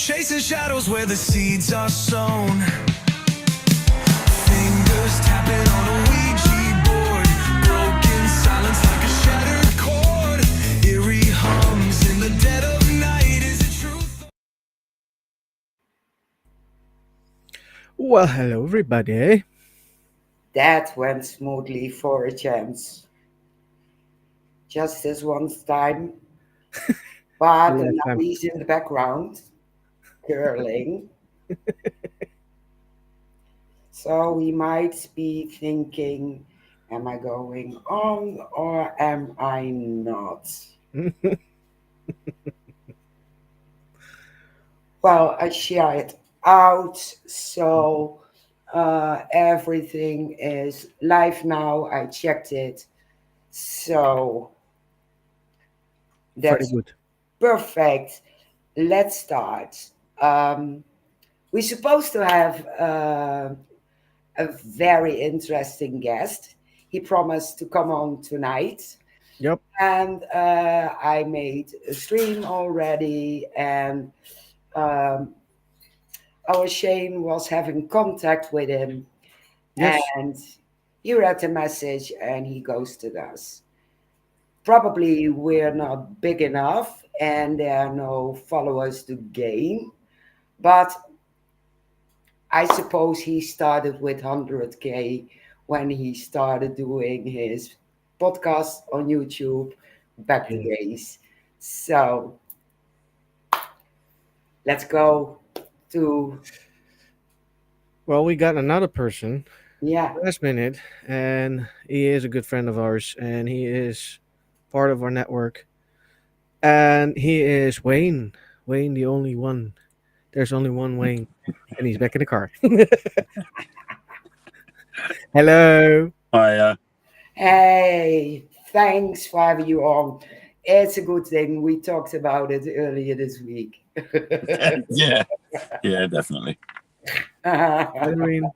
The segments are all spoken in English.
Chasing shadows where the seeds are sown. Fingers tapping on a Ouija board. Broken silence like a shattered chord. Eerie hums in the dead of night. Is it truth? Well, hello everybody. That went smoothly for a chance. Just this one time. But Yeah, now time. he's in the background, curling. So he might be thinking, am I going on or am I not? Well, I share it out, so everything is live now. I checked it, so Very that's good. perfect. Let's start. We're supposed to have a very interesting guest. He promised to come on tonight, Yep. and I made a stream already, and um, our Shane was having contact with him, Yes. and he read the message and he ghosted us. Probably we're not big enough and there are no followers to gain, but I suppose he started with 100K when he started doing his podcast on YouTube back the Yeah. days. So let's go to, Well, we got another person yeah. last minute, and he is a good friend of ours, and he is part of our network. And he is Wayne. Wayne, the only one. There's only one Wayne, and he's back in the car. Hello. Hi, Hey, thanks for having you on. It's a good thing. We talked about it earlier this week. yeah, definitely. Hi, Wayne.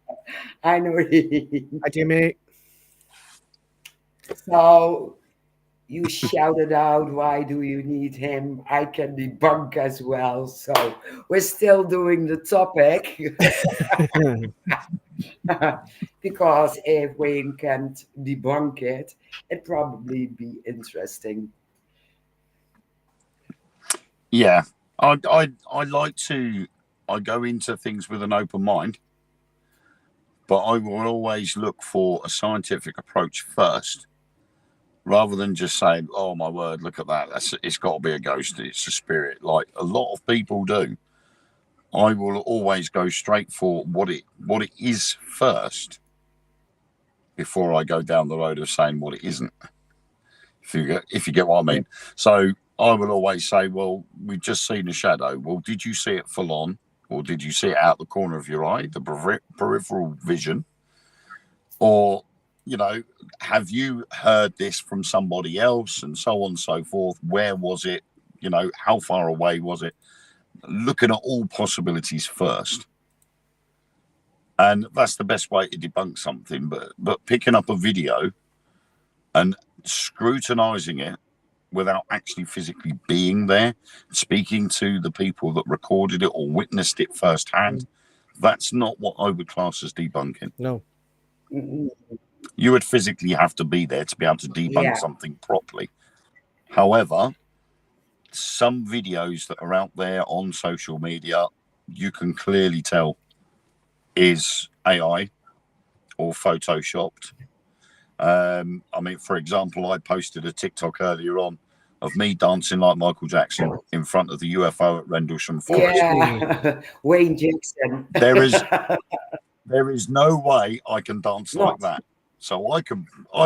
I know. Hi, Jimmy. So you shouted out, why do you need him? I can debunk as well. So we're still doing the topic. Because if Wayne can't debunk it, it'd probably be interesting. Yeah, I like to. I go into things with an open mind, but I will always look for a scientific approach first, rather than just saying, "Oh my word, look at that! It's got to be a ghost. It's a spirit." Like a lot of people do. I will always go straight for what it is first, before I go down the road of saying what it isn't. If you get what I mean. So I will always say, well, we've just seen a shadow. Well, did you see it full on, or did you see it out the corner of your eye, the peripheral vision, or have you heard this from somebody else, and so on and so forth? Where was it? How far away was it? Looking at all possibilities first. And that's the best way to debunk something. But picking up a video and scrutinizing it without actually physically being there, speaking to the people that recorded it or witnessed it firsthand, that's not what I would class as debunking. No. You would physically have to be there to be able to debunk something properly. However, some videos that are out there on social media, you can clearly tell is AI or photoshopped. For example, I posted a TikTok earlier on of me dancing like Michael Jackson in front of the UFO at Rendlesham Forest. Yeah, Wayne Jackson. There is no way I can dance like that. So I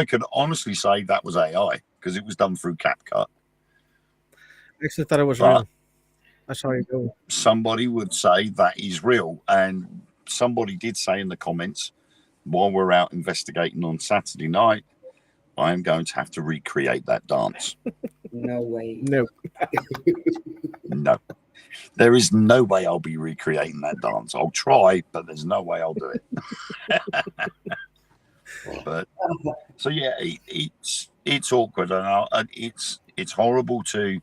could honestly say that was AI because it was done through CapCut. I actually thought it was real. I saw you go. Somebody would say that is real, and somebody did say in the comments, while we're out investigating on Saturday night, I am going to have to recreate that dance. No way. No. No. There is no way I'll be recreating that dance. I'll try, but there's no way I'll do it. But so yeah, it's awkward, and it's horrible to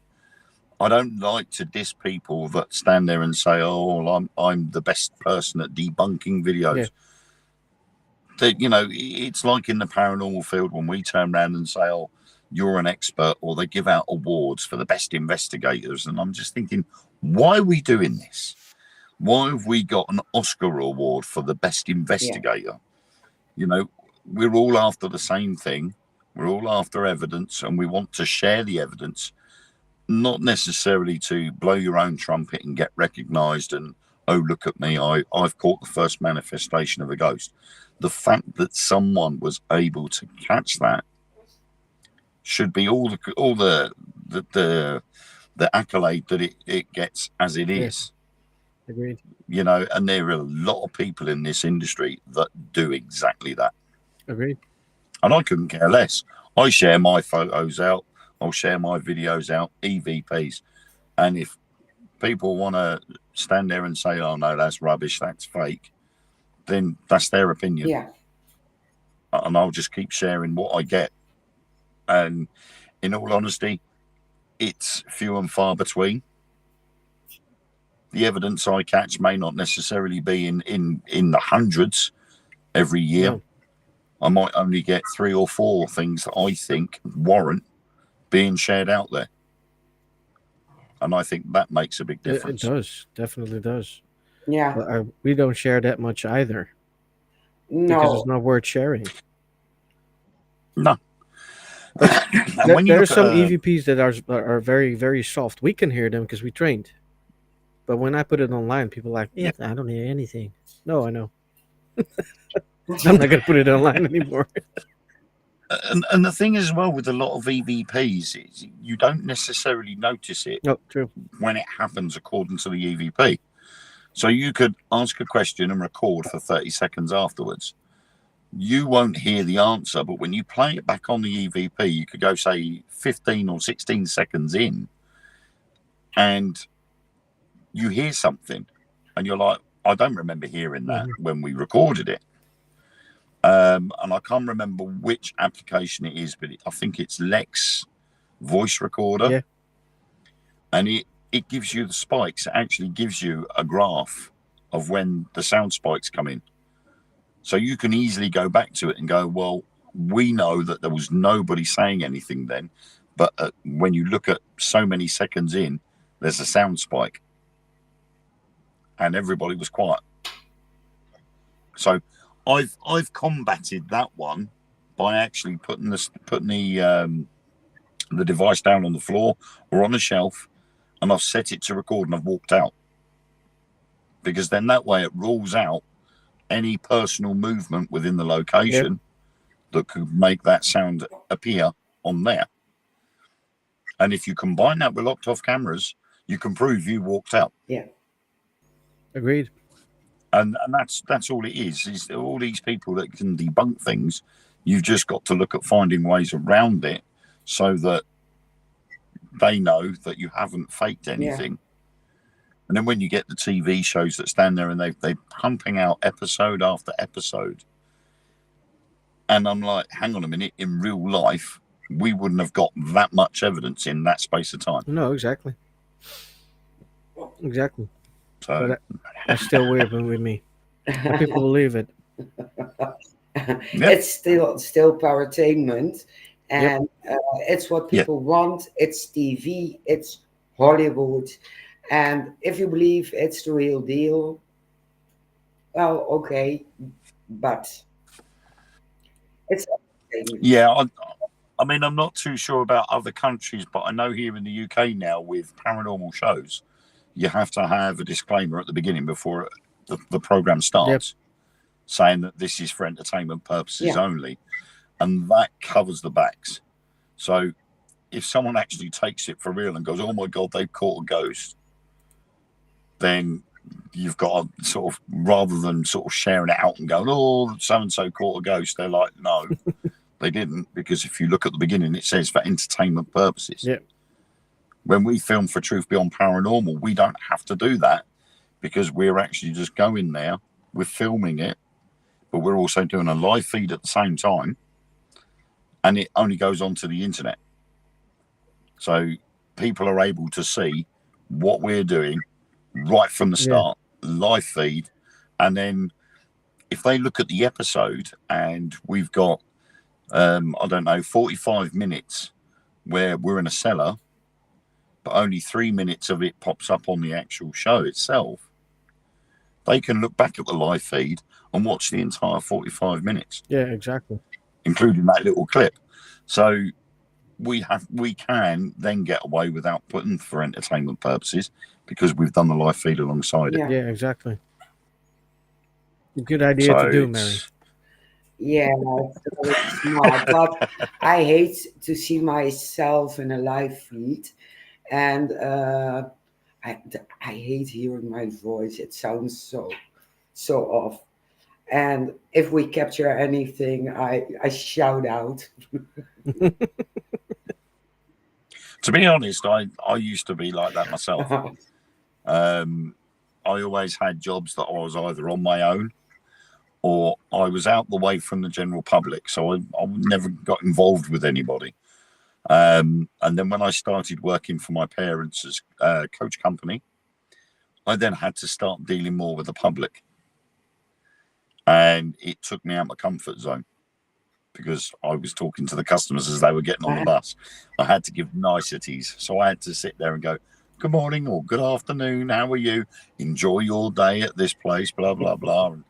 I don't like to diss people that stand there and say, "Oh, well, I'm the best person at debunking videos." Yeah. That, you know, it's like in the paranormal field when we turn around and say, "Oh, you're an expert," or they give out awards for the best investigators, and I'm just thinking, why are we doing this? Why have we got an Oscar award for the best investigator? You know, we're all after the same thing. We're all after evidence, and we want to share the evidence, not necessarily to blow your own trumpet and get recognized and, oh, look at me, I've caught the first manifestation of a ghost. The fact that someone was able to catch that should be all the accolade that it gets as it is. Agreed. You know, and there are a lot of people in this industry that do exactly that. Agreed. And I couldn't care less. I share my photos out. I'll share my videos out, EVPs. And if people want to stand there and say, "Oh, no, that's rubbish, that's fake," then that's their opinion. Yeah. And I'll just keep sharing what I get. And in all honesty, it's few and far between. The evidence I catch may not necessarily be in the hundreds every year. No. I might only get 3 or 4 things that I think warrant being shared out there. And I think that makes a big It difference. does. Definitely does. Yeah. But we don't share that much either. Because No. it's not worth sharing. No. And there are some EVPs that are very, very soft. We can hear them because we trained. But when I put it online, people are like, yeah, I don't hear anything. No, I know. I'm not going to put it online anymore. And the thing as well with a lot of EVPs is you don't necessarily notice it No, true. when it happens according to the EVP. So you could ask a question and record for 30 seconds afterwards. You won't hear the answer, but when you play it back on the EVP, you could go, say, 15 or 16 seconds in, and you hear something, and you're like, I don't remember hearing that when we recorded it. And I can't remember which application it is, but I think it's Lex voice recorder. Yeah. And it gives you the spikes. It actually gives you a graph of when the sound spikes come in. So you can easily go back to it and go, well, we know that there was nobody saying anything then, but when you look at so many seconds in, there's a sound spike. And everybody was quiet. So I've combated that one by actually putting the device down on the floor or on a shelf, and I've set it to record and I've walked out. Because then that way it rules out any personal movement within the location that could make that sound appear on there. And if you combine that with locked off cameras, you can prove you walked out. Yeah. Agreed. And that's all it is all these people that can debunk things. You've just got to look at finding ways around it so that they know that you haven't faked anything. And then when you get the TV shows that stand there and they're pumping out episode after episode, and I'm like, hang on a minute, in real life, we wouldn't have got that much evidence in that space of time. No, exactly. Exactly. So But that's still weird with me. But people believe it. It's still powertainment, and it's what people want. It's TV, it's Hollywood, and if you believe it's the real deal, well, okay, but it's entertainment. yeah, I mean, I'm not too sure about other countries, but I know here in the UK now with paranormal shows, you have to have a disclaimer at the beginning before the program starts, saying that this is for entertainment purposes only, and that covers the backs. So if someone actually takes it for real and goes, "Oh my God, they've caught a ghost," then you've got to sort of, rather than sort of sharing it out and going, "Oh, so and so caught a ghost," they're like, no. They didn't, because if you look at the beginning, it says for entertainment purposes. Yeah. When we film for Truth Beyond Paranormal, we don't have to do that, because we're actually just going there, we're filming it, but we're also doing a live feed at the same time, and it only goes onto the internet. So people are able to see what we're doing right from the start, live feed. And then if they look at the episode and we've got, I don't know, 45 minutes where we're in a cellar, but only 3 minutes of it pops up on the actual show itself, they can look back at the live feed and watch the entire 45 minutes. Yeah, exactly. Including that little clip. So we can then get away without putting for entertainment purposes because we've done the live feed alongside it. Yeah, exactly. Good idea to do, Mary. Yeah, it's very smart. But I hate to see myself in a live feed, and I hate hearing my voice. It sounds so off. And if we capture anything, I shout out. To be honest, I used to be like that myself. I always had jobs that I was either on my own or I was out the way from the general public, so I never got involved with anybody. And then when I started working for my parents' coach company, I then had to start dealing more with the public. And it took me out of my comfort zone because I was talking to the customers as they were getting on the bus. I had to give niceties. So I had to sit there and go, good morning or good afternoon, how are you? Enjoy your day at this place, blah, blah, blah. And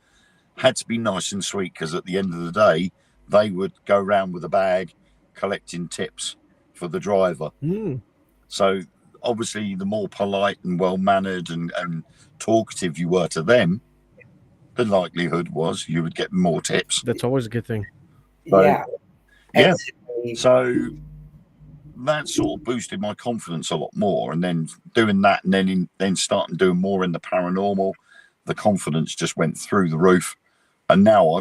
had to be nice and sweet because at the end of the day, they would go around with a bag collecting tips for the driver. So obviously the more polite and well-mannered and talkative you were to them, the likelihood was you would get more tips. That's always a good thing. So, Yeah. yeah. Exactly. So that sort of boosted my confidence a lot more. And then doing that and then starting doing more in the paranormal, the confidence just went through the roof. And now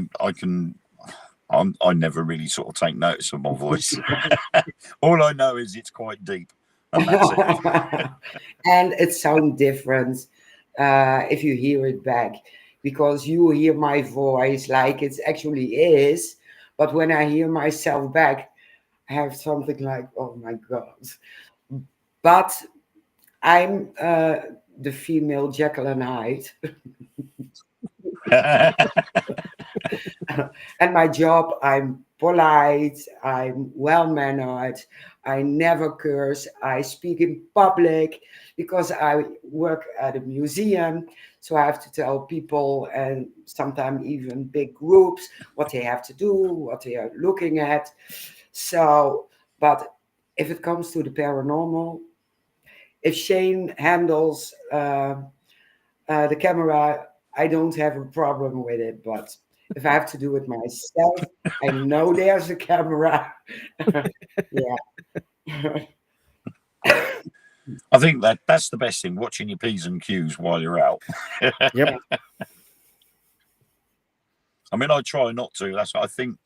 I never really sort of take notice of my voice. All I know is it's quite deep. And that's it. And it sounds different if you hear it back, because you hear my voice like it actually is. But when I hear myself back, I have something like, oh my God. But I'm the female Jekyll and Hyde. And my job, I'm polite, I'm well-mannered, I never curse, I speak in public because I work at a museum. So I have to tell people, and sometimes even big groups, what they have to do, what they are looking at. So, but if it comes to the paranormal, if Shane handles the camera, I don't have a problem with it. But if I have to do it myself, I know there's a camera. Yeah. I think that's the best thing, watching your P's and Q's while you're out. Yep. I mean, I try not to. I think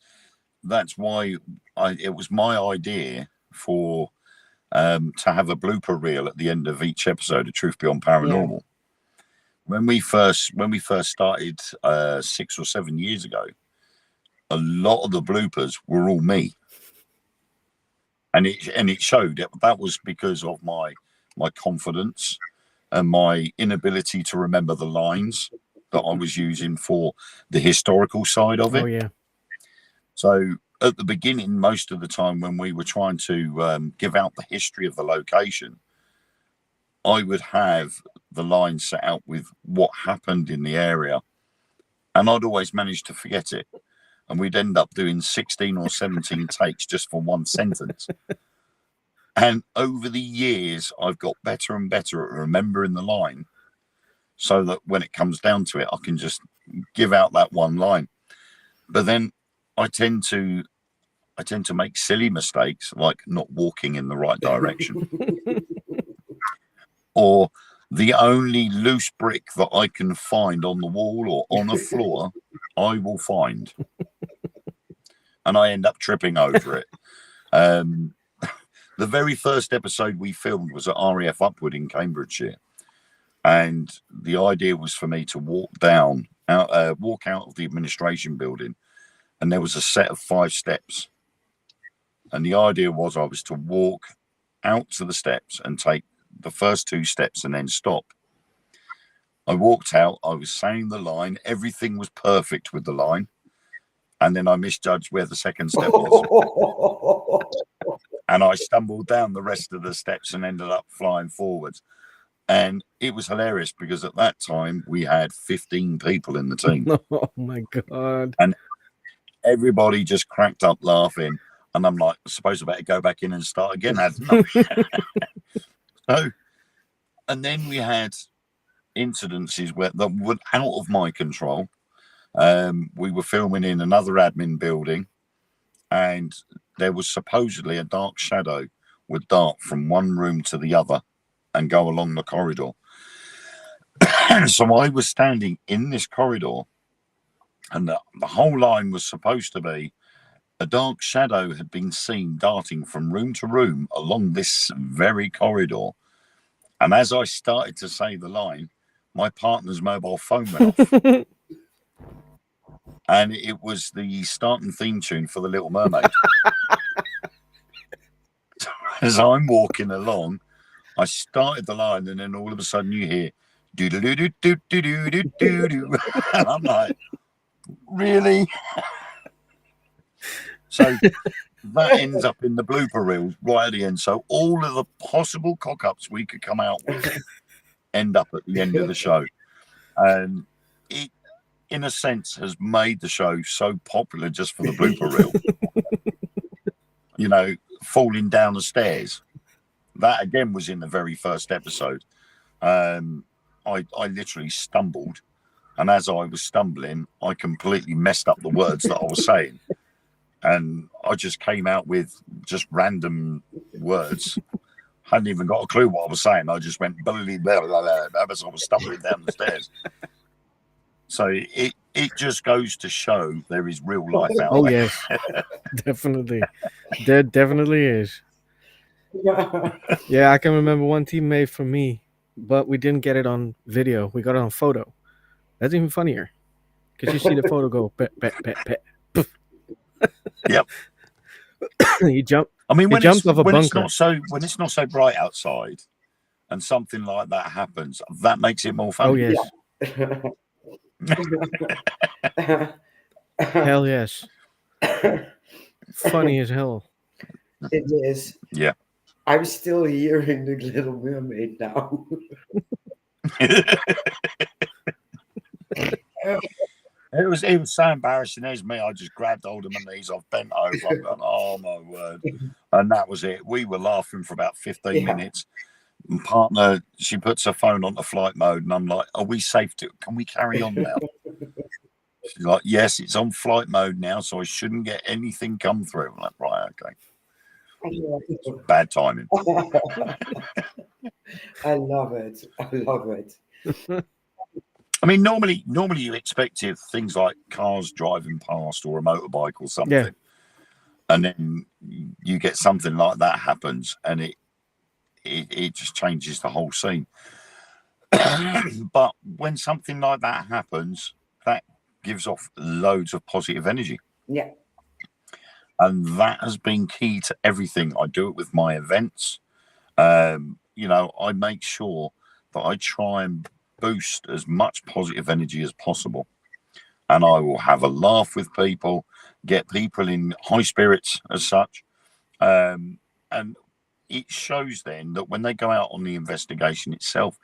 that's why it was my idea for to have a blooper reel at the end of each episode of Truth Beyond Paranormal. Yeah. When we first started 6 or 7 years ago, a lot of the bloopers were all me, and it showed. That was because of my confidence and my inability to remember the lines that I was using for the historical side of it. Oh yeah. So at the beginning, most of the time when we were trying to give out the history of the location, I would have the line set out with what happened in the area, and I'd always manage to forget it. And we'd end up doing 16 or 17 takes just for one sentence. And over the years, I've got better and better at remembering the line so that when it comes down to it, I can just give out that one line. But then I tend to make silly mistakes, like not walking in the right direction. Or the only loose brick that I can find on the wall or on a floor, I will find. And I end up tripping over it. The very first episode we filmed was at RAF Upwood in Cambridgeshire. And the idea was for me to walk out of the administration building, and there was a set of 5 steps. And the idea was I was to walk out to the steps and take the first 2 steps and then stop. I walked out, I was saying the line, everything was perfect with the line, and then I misjudged where the second step was. And I stumbled down the rest of the steps and ended up flying forwards. And it was hilarious because at that time we had 15 people in the team. Oh my God. And everybody just cracked up laughing. And I'm like, I suppose I better go back in and start again, hadn't I? So, and then we had incidences where that were out of my control. We were filming in another admin building, and there was supposedly a dark shadow would dart from one room to the other and go along the corridor. So I was standing in this corridor, and the whole line was supposed to be a dark shadow had been seen darting from room to room along this very corridor. And as I started to say the line, my partner's mobile phone went off. And it was the starting theme tune for The Little Mermaid. So as I'm walking along, I started the line, and then all of a sudden you hear do do do do do do do do do, and I'm like, really? So that ends up in the blooper reel right at the end. So all of the possible cock-ups we could come out with end up at the end of the show. And it, in a sense, has made the show so popular just for the blooper reel. You know, falling down the stairs. That, again, was in the very first episode. I literally stumbled. And as I was stumbling, I completely messed up the words that I was saying. And I just came out with just random words. Hadn't even got a clue what I was saying. I just went blah, blah, blah, blah, blah, as I was stumbling down the stairs. So it just goes to show there is real life out there. Oh, yes. Definitely. There definitely is. Yeah, I can remember one teammate from me, but we didn't get it on video. We got it on photo. That's even funnier. Because you see the photo go, pet, pet, pet, pet. Yep. He jumped. I mean, when jumped off a when bunker. it's not so bright outside, and something like that happens, that makes it more fun. Oh, yes. Hell yes. Funny as hell. It is. Yeah. I'm still hearing the Little Mermaid now. It was so embarrassing. There's me. I just grabbed hold of my knees. I've bent over. I'm going, oh my word. And that was it. We were laughing for about 15 minutes. My partner, she puts her phone onto flight mode, and I'm like, are we safe to? Can we carry on now? She's like, yes, it's on flight mode now, so I shouldn't get anything come through. I'm like, right, okay. Bad timing. I love it. I love it. I mean, normally you expect if things like cars driving past or a motorbike or something, and then you get something like that happens, and it just changes the whole scene. But when something like that happens, that gives off loads of positive energy. Yeah. And that has been key to everything. I do it with my events. You know, I make sure that I try and boost as much positive energy as possible. And I will have a laugh with people, get people in high spirits as such. And it shows then that when they go out on the investigation itself,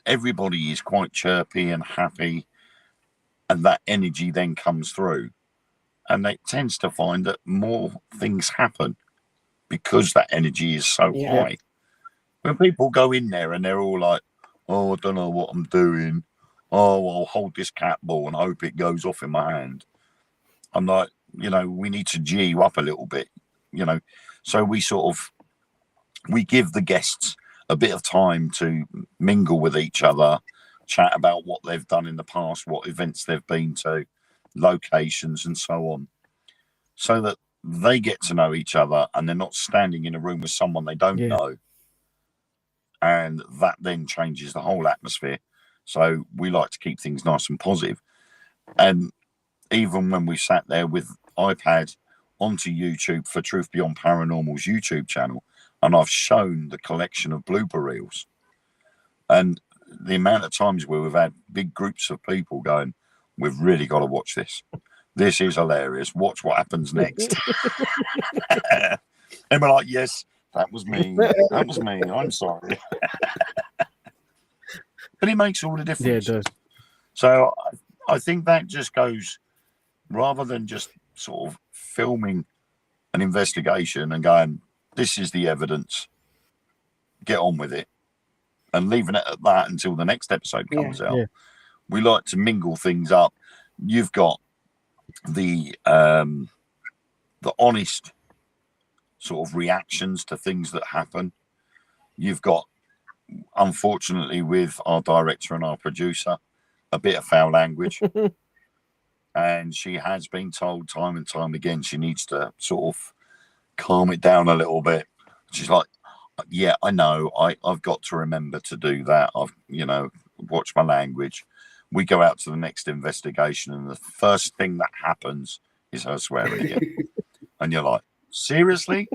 everybody is quite chirpy and happy. And that energy then comes through. And it tends to find that more things happen because that energy is so high. When people go in there and they're all like, oh, I don't know what I'm doing. Oh, I'll hold this cat ball and hope it goes off in my hand. I'm like, you know, we need to G you up a little bit, you know. So we give the guests a bit of time to mingle with each other, chat about what they've done in the past, what events they've been to, locations and so on, so that they get to know each other and they're not standing in a room with someone they don't know, and that then changes the whole atmosphere. So we like to keep things nice and positive. And even when we sat there with iPad onto YouTube for Truth Beyond Paranormal's YouTube channel, and I've shown the collection of blooper reels, and the amount of times where we've had big groups of people going, we've really got to watch this. This is hilarious. Watch what happens next. And we're like, yes, that was me. That was me. I'm sorry. But it makes all the difference. Yeah, it does. So I think that just goes, rather than just sort of filming an investigation and going, this is the evidence, get on with it, and leaving it at that until the next episode comes out. Yeah. We like to mingle things up. You've got the honest sort of reactions to things that happen. You've got, unfortunately, with our director and our producer, a bit of foul language. And she has been told time and time again she needs to sort of calm it down a little bit. She's like, yeah, I know. I've got to remember to do that. I've, watch my language. We go out to the next investigation, and the first thing that happens is her swearing again. And you're like, seriously?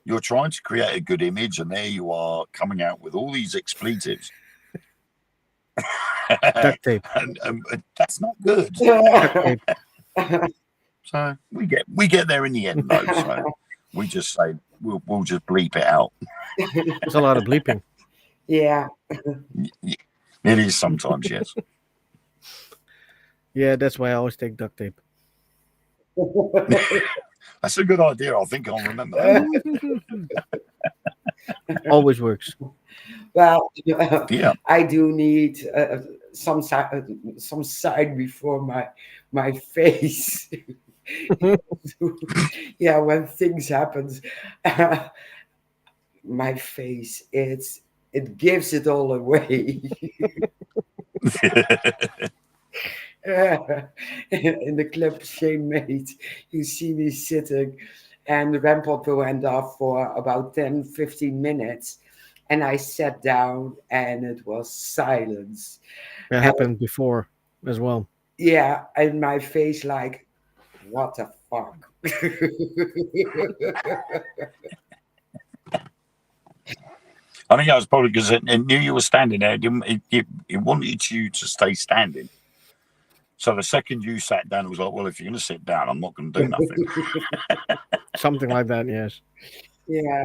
You're trying to create a good image, and there you are coming out with all these expletives. Duct tape. and that's not good. So we get there in the end, though. So we just say we'll just bleep it out. There's a lot of bleeping. Yeah. It is sometimes, yes. Yeah, that's why I always take duct tape. That's a good idea. I think I'll remember that. Always works. Well, Yeah. I do need some side before my face. Yeah, when things happen, my face, it gives it all away. In the clip Shane made, you see me sitting, and the REM pod went off for about 10-15 minutes, and I sat down, and it was silence. That happened before as well. Yeah, and my face like, what the fuck? I think that was probably because it knew you were standing there. It wanted you to stay standing. So the second you sat down, it was like, well, if you're going to sit down, I'm not going to do nothing. Something like that, yes. Yeah.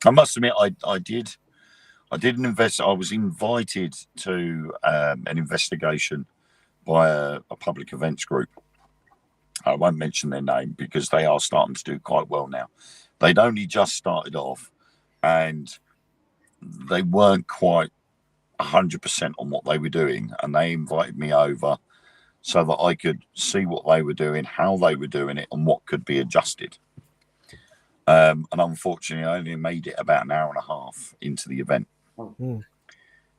I must admit, I did an I was invited to an investigation by a public events group. I won't mention their name because they are starting to do quite well now. They'd only just started off, and they weren't quite 100% on what they were doing, and they invited me over so that I could see what they were doing, how they were doing it, and what could be adjusted. And unfortunately, I only made it about an hour and a half into the event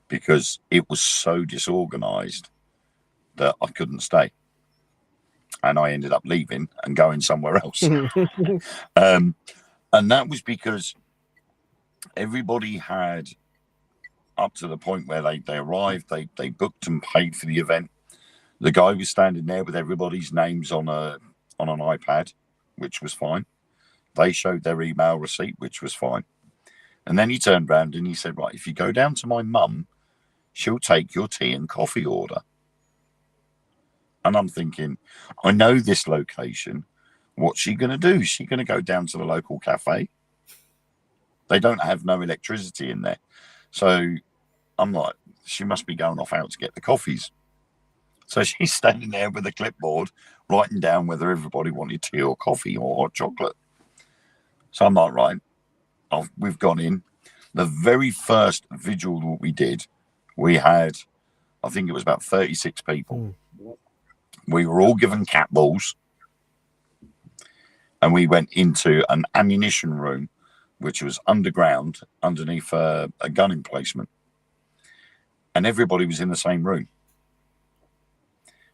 because it was so disorganized that I couldn't stay, and I ended up leaving and going somewhere else. And that was because everybody had, up to the point where they arrived, they booked and paid for the event. The guy was standing there with everybody's names on an iPad, which was fine. They showed their email receipt, which was fine. And then he turned around and he said, right, if you go down to my mum, she'll take your tea and coffee order. And I'm thinking, I know this location. What's she going to do? Is she going to go down to the local cafe? They don't have no electricity in there. So I'm like, she must be going off out to get the coffees. So she's standing there with a clipboard, writing down whether everybody wanted tea or coffee or hot chocolate. So I'm like, right, we've gone in. The very first vigil that we did, we had, I think it was about 36 people. We were all given cat balls, and we went into an ammunition room, which was underground, underneath a gun emplacement. And everybody was in the same room.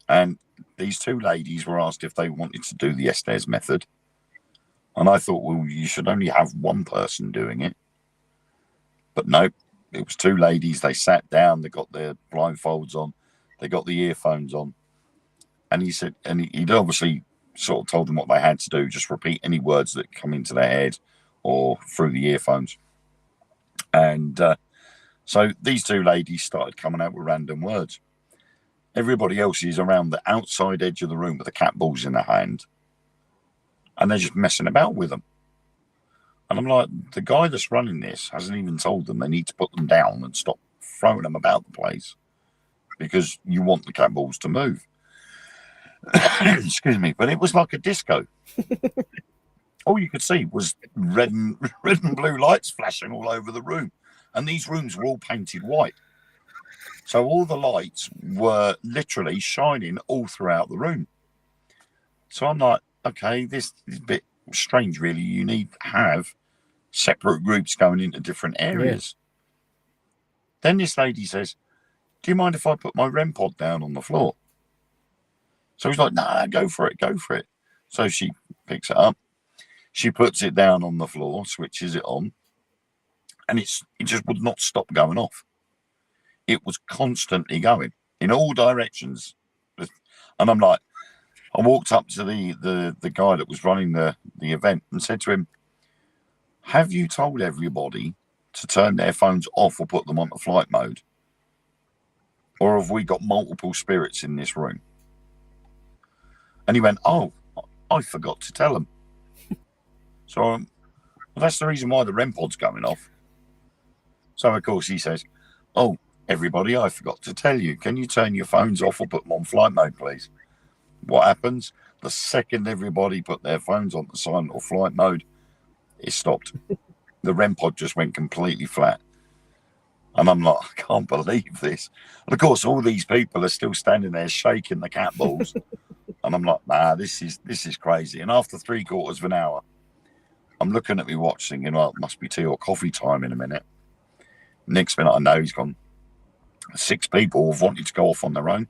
And these two ladies were asked if they wanted to do the Estes method. And I thought, well, you should only have one person doing it. But no, it was two ladies. They sat down, they got their blindfolds on, they got the earphones on. And he said, and he'd obviously sort of told them what they had to do. Just repeat any words that come into their head or through the earphones. And so these two ladies started coming out with random words. Everybody else is around the outside edge of the room with the cat balls in their hand. And they're just messing about with them. And I'm like, the guy that's running this hasn't even told them they need to put them down and stop throwing them about the place because you want the cat balls to move. Excuse me, but it was like a disco. All you could see was red and blue lights flashing all over the room. And these rooms were all painted white. So all the lights were literally shining all throughout the room. So I'm like, okay, this is a bit strange, really. You need to have separate groups going into different areas. Yeah. Then this lady says, do you mind if I put my REM pod down on the floor? So he's like, nah, go for it, go for it. So she picks it up. She puts it down on the floor, switches it on, and it just would not stop going off. It was constantly going in all directions. And I'm like, I walked up to the guy that was running the event and said to him, have you told everybody to turn their phones off or put them on the flight mode? Or have we got multiple spirits in this room? And he went, oh, I forgot to tell them. So well, that's the reason why the REM pod's going off. So, of course, he says, oh, everybody, I forgot to tell you. Can you turn your phones off or put them on flight mode, please? What happens? The second everybody put their phones on the silent or flight mode, it stopped. The REM pod just went completely flat. And I'm like, I can't believe this. And, of course, all these people are still standing there shaking the cat balls. And I'm like, nah, this is crazy. And after 3/4 of an hour, I'm looking at my watch thinking, well, it must be tea or coffee time in a minute. Next minute I know he's gone. 6 people have wanted to go off on their own.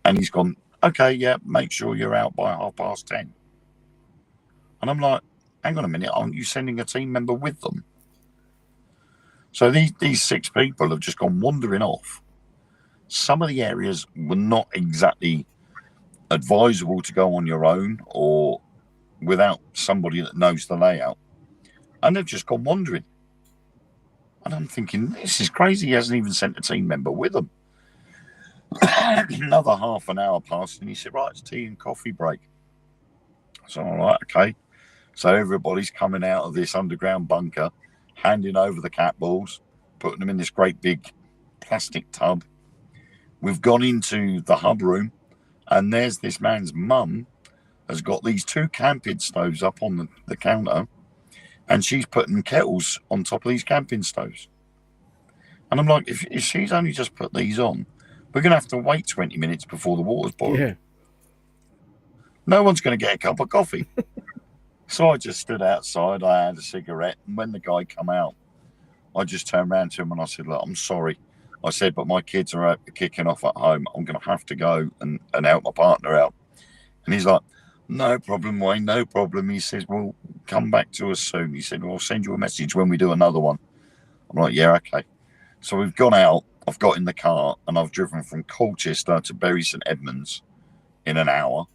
And he's gone, okay, yeah, make sure you're out by 10:30. And I'm like, hang on a minute, aren't you sending a team member with them? So these 6 people have just gone wandering off. Some of the areas were not exactly advisable to go on your own or without somebody that knows the layout. And they've just gone wandering. And I'm thinking, this is crazy. He hasn't even sent a team member with them. Another half an hour passed and he said, right, it's tea and coffee break. So, all right, okay. So everybody's coming out of this underground bunker, handing over the cat balls, putting them in this great big plastic tub. We've gone into the hub room and there's this man's mum has got these 2 camping stoves up on the counter and she's putting kettles on top of these camping stoves. And I'm like, if she's only just put these on, we're going to have to wait 20 minutes before the water's boiled. Yeah. No one's going to get a cup of coffee. So I just stood outside, I had a cigarette, and when the guy come out, I just turned around to him and I said, look, I'm sorry. I said, but my kids are out kicking off at home. I'm going to have to go and help my partner out. And he's like, no problem, Wayne, no problem. He says, well, come back to us soon. He said, well, I'll send you a message when we do another one. I'm like, yeah, okay. So we've gone out, I've got in the car, and I've driven from Colchester to Bury St Edmunds in an hour,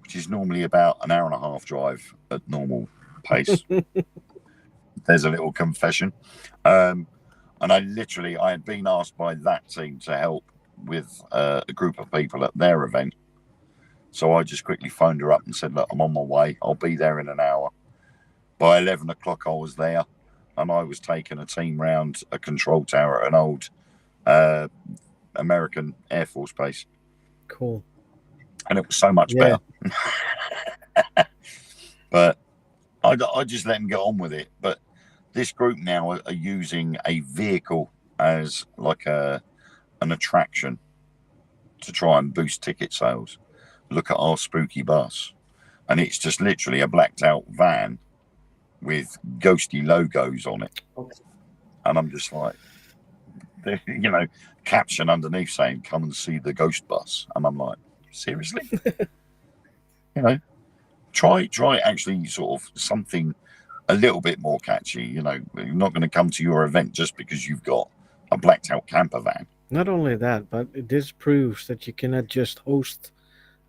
which is normally about an hour and a half drive at normal pace. There's a little confession. And I had been asked by that team to help with a group of people at their event. So I just quickly phoned her up and said, look, I'm on my way. I'll be there in an hour. By 11 o'clock, I was there, and I was taking a team round a control tower at an old American Air Force base. Cool. And it was so much better. But I just let them get on with it. But this group now are using a vehicle as like an attraction to try and boost ticket sales. Look at our spooky bus. And it's just literally a blacked out van with ghosty logos on it. And I'm just like, caption underneath saying, come and see the ghost bus. And I'm like, seriously? Try actually sort of something a little bit more catchy. You're not going to come to your event just because you've got a blacked out camper van. Not only that, but this proves that you cannot just host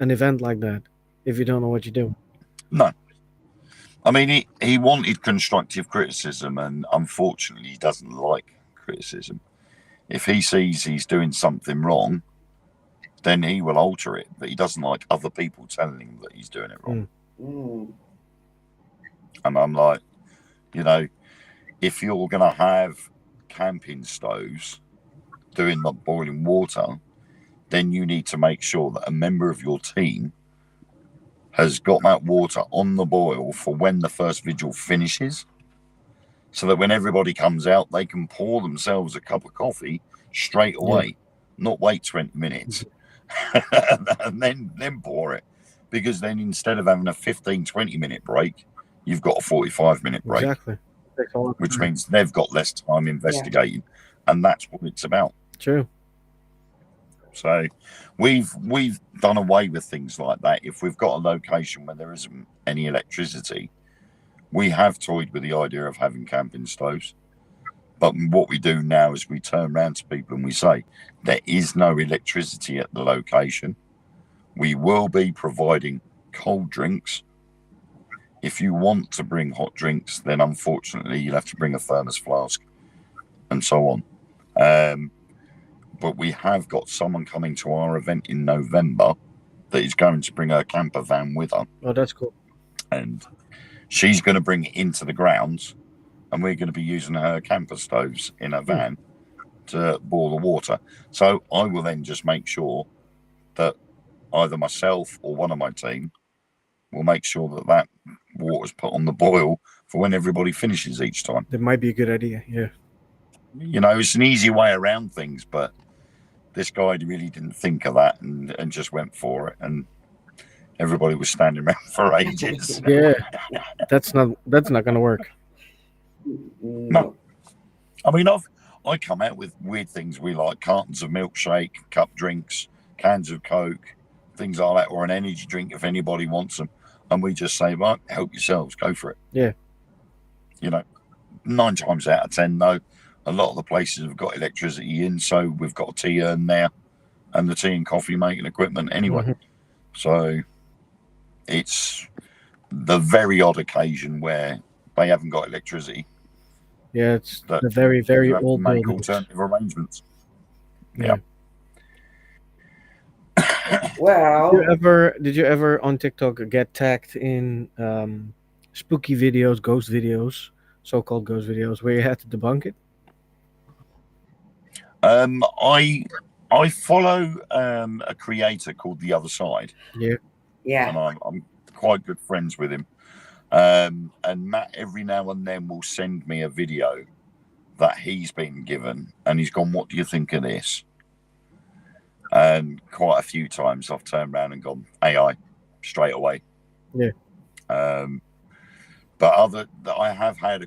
an event like that if you don't know what you do. No. I mean, he wanted constructive criticism, and unfortunately, he doesn't like criticism. If he sees he's doing something wrong, then he will alter it, but he doesn't like other people telling him that he's doing it wrong. Mm. And I'm like, you know, if you're going to have camping stoves doing the boiling water, then you need to make sure that a member of your team has got that water on the boil for when the first vigil finishes, so that when everybody comes out, they can pour themselves a cup of coffee straight away, not wait 20 minutes and then pour it. Because then instead of having a 15-20 minute break, you've got a 45-minute break. Exactly. Takes a lot of Which time. means they've got less time investigating, and that's what it's about. True. So we've done away with things like that. If we've got a location where there isn't any electricity, we have toyed with the idea of having camping stoves. But what we do now is we turn around to people and we say, there is no electricity at the location. We will be providing cold drinks. If you want to bring hot drinks, then unfortunately you'll have to bring a thermos flask and so on. But we have got someone coming to our event in November that is going to bring her camper van with her. Oh, that's cool. And she's going to bring it into the grounds, and we're going to be using her camper stoves in her van to boil the water. So I will then just make sure that either myself or one of my team will make sure that water's put on the boil for when everybody finishes each time. That might be a good idea. Yeah. You know, it's an easy way around things, but this guy really didn't think of that and just went for it, and everybody was standing around for ages. Yeah. That's not going to work. No. I mean, I come out with weird things we like: cartons of milkshake, cup drinks, cans of Coke, things like that, or an energy drink if anybody wants them. And we just say, right, help yourselves, go for it. Yeah. You know, 9 times out of 10, though, a lot of the places have got electricity in, so we've got a tea urn there and the tea and coffee making equipment anyway. Mhm. So it's the very odd occasion where they haven't got electricity. Yeah, it's that the very, very you have to old make buildings. alternative arrangements. Yeah. Well, Did you ever on TikTok get tagged in spooky videos, ghost videos, so-called ghost videos, where you had to debunk it? I follow a creator called The Other Side, Yeah. yeah. and I'm quite good friends with him. And Matt every now and then will send me a video that he's been given, and he's gone, "What do you think of this?" And quite a few times I've turned around and gone, AI, straight away. Yeah. But I have had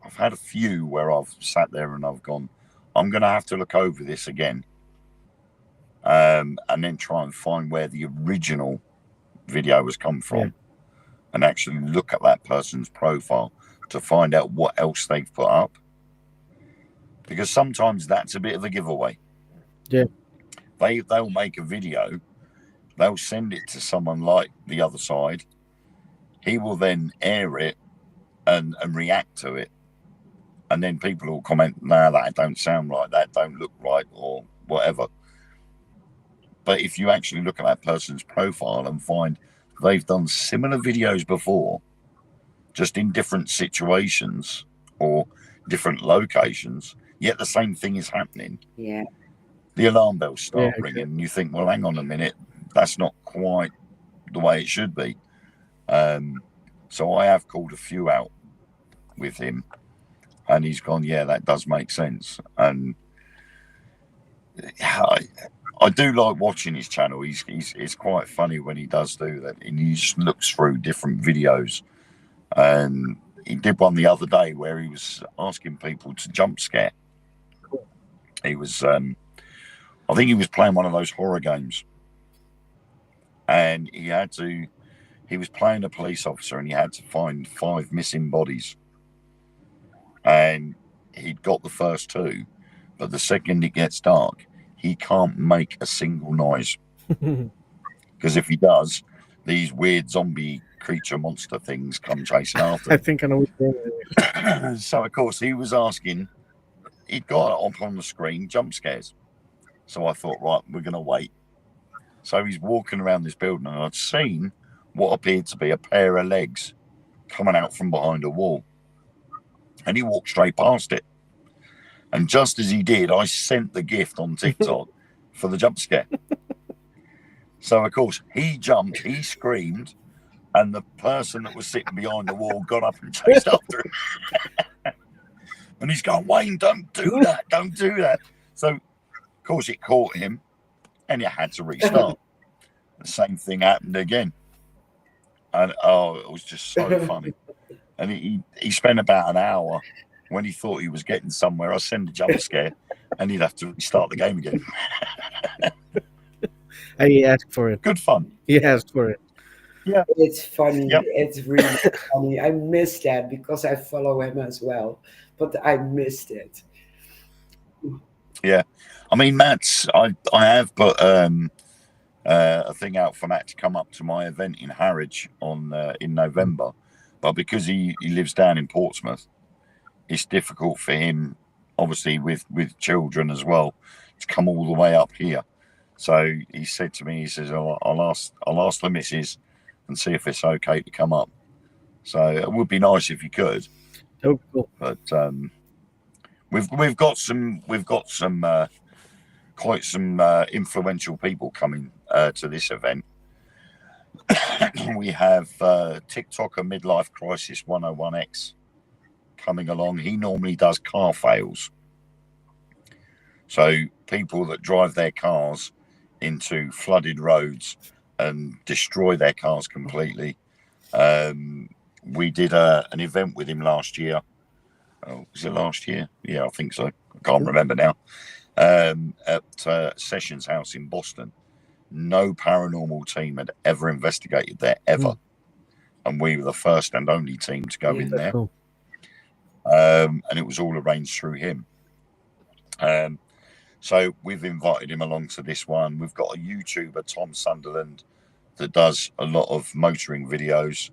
I've had a few where I've sat there and I've gone, I'm going to have to look over this again, and then try and find where the original video has come from, Yeah. and actually look at that person's profile to find out what else they've put up. Because sometimes that's a bit of a giveaway. Yeah. They'll make a video, they'll send it to someone like The Other Side. He will then air it and react to it. And then people will comment, "Nah, that don't sound right, that don't look right," or whatever. But if you actually look at that person's profile and find they've done similar videos before, just in different situations or different locations, yet the same thing is happening, Yeah. the alarm bells start Yeah, ringing, and you think, well, hang on a minute, that's not quite the way it should be. So I have called a few out with him, and he's gone, yeah, that does make sense. And I do like watching his channel. It's quite funny when he does do that, and he just looks through different videos. And he did one the other day where he was asking people to jump scare. He was, I think he was playing one of those horror games, and he was playing a police officer, and he had to find 5 missing bodies. And he'd got the first 2, but the second it gets dark, he can't make a single noise because because if he does, these weird zombie creature monster things come chasing after I him. think I know what you're doing. So of course he was asking. He'd got up on the screen jump scares. So I thought, right, we're going to wait. So he's walking around this building, and I'd seen what appeared to be a pair of legs coming out from behind a wall. And he walked straight past it. And just as he did, I sent the gift on TikTok for the jump scare. So, of course, he jumped, he screamed, and the person that was sitting behind the wall got up and chased after him. And he's going, Wayne, don't do that, don't do that. So, of course, it caught him, and it had to restart. The same thing happened again. And, oh, it was just so funny. And he spent about an hour. When he thought he was getting somewhere, I sent a jump scare, and he'd have to restart the game again. He asked for it. Good fun. He asked for it. Yeah. It's funny. Yep. It's really funny. I missed that because I follow him as well, but I missed it. Yeah. I mean, Matt's, I have put a thing out for Matt to come up to my event in Harwich in November, but because he lives down in Portsmouth, it's difficult for him, obviously with children as well, to come all the way up here. So he said to me, he says, oh, I'll ask the missus and see if it's okay to come up. So it would be nice if you could. Oh, cool. But we've got some quite some influential people coming to this event. We have TikToker Midlife Crisis 101X coming along. He normally does car fails. So people that drive their cars into flooded roads and destroy their cars completely. We did an event with him last year. Oh, was it last year? Yeah, I think so. I can't remember now. At Sessions House in Boston. No paranormal team had ever investigated there, ever. And we were the first and only team to go in there. Cool. And it was all arranged through him. So we've invited him along to this one. We've got a YouTuber, Tom Sunderland, that does a lot of motoring videos,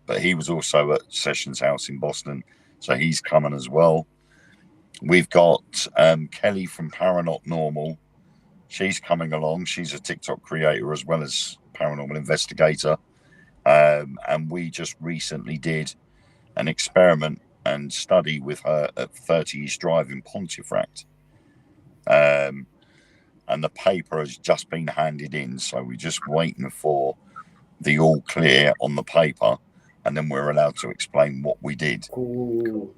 but he was also at Sessions House in Boston, so he's coming as well. We've got Kelly from Paranormal. She's coming along. She's a TikTok creator as well as paranormal investigator. And we just recently did an experiment and study with her at 30 East Drive in Pontefract. And the paper has just been handed in, so we're just waiting for the all clear on the paper, and then we're allowed to explain what we did. Cool.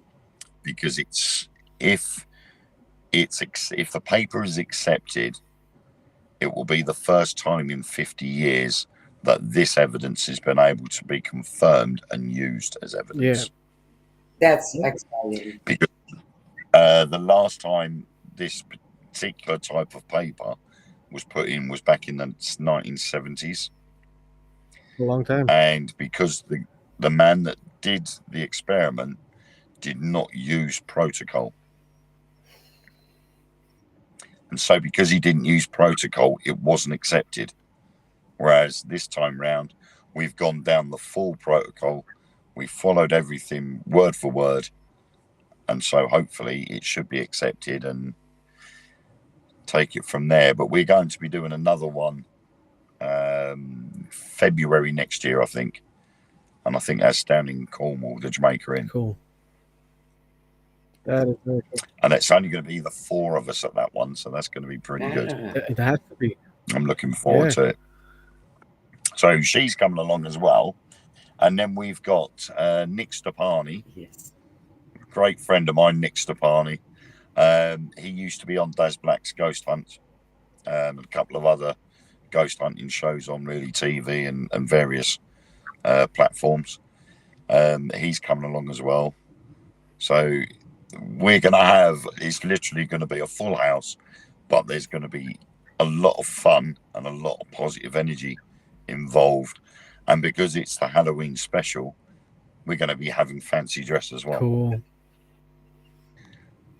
Because if the paper is accepted, it will be the first time in 50 years that this evidence has been able to be confirmed and used as evidence. That's exciting. Because the last time this particular type of paper was put in was back in the 1970s. A long time. And because the man that did the experiment did not use protocol. And so because he didn't use protocol, it wasn't accepted. Whereas this time round, we've gone down the full protocol. We followed everything word for word. And so hopefully it should be accepted and take it from there. But we're going to be doing another one February next year, I think. And I think that's down in Cornwall, the Jamaica Inn. Cool. That is very cool. And it's only going to be the 4 of us at that one, so that's going to be pretty good. It has to be. I'm looking forward to it. So she's coming along as well. And then we've got Nick Stepani. Yes. Great friend of mine, Nick Stepani. He used to be on Daz Black's Ghost Hunt and a couple of other ghost hunting shows on Really TV and various platforms. He's coming along as well. So we're going to have, it's literally going to be a full house, but there's going to be a lot of fun and a lot of positive energy involved. And because it's the Halloween special, we're going to be having fancy dress as well. Cool.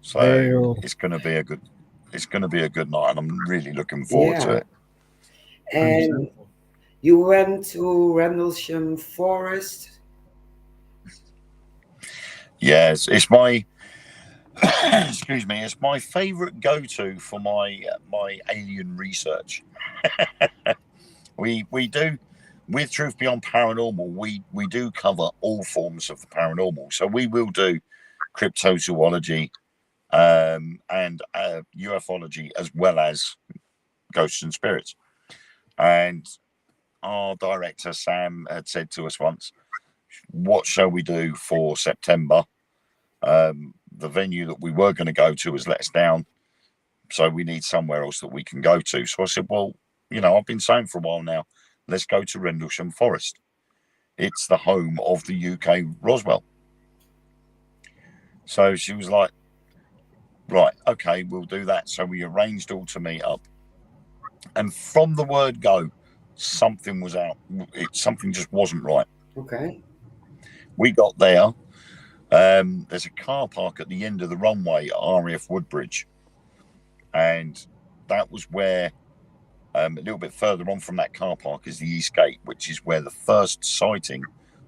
So Cool. it's going to be a good night, and I'm really looking forward to it. And You went to Rendlesham Forest. Yes, it's my excuse me, it's my favourite go-to for my alien research. We do with Truth Beyond Paranormal. We do cover all forms of the paranormal. So we will do cryptozoology and ufology as well as ghosts and spirits. And our director Sam had said to us once, "What shall we do for September?" The venue that we were going to go to has let us down, so we need somewhere else that we can go to. So I said, well, I've been saying for a while now, let's go to Rendlesham Forest. It's the home of the UK Roswell. So she was like, right, okay, we'll do that. So we arranged all to meet up. And from the word go, something was out. Something just wasn't right. Okay. We got there. There's a car park at the end of the runway at RAF Woodbridge. And that was where, a little bit further on from that car park is the East Gate, which is where the first sighting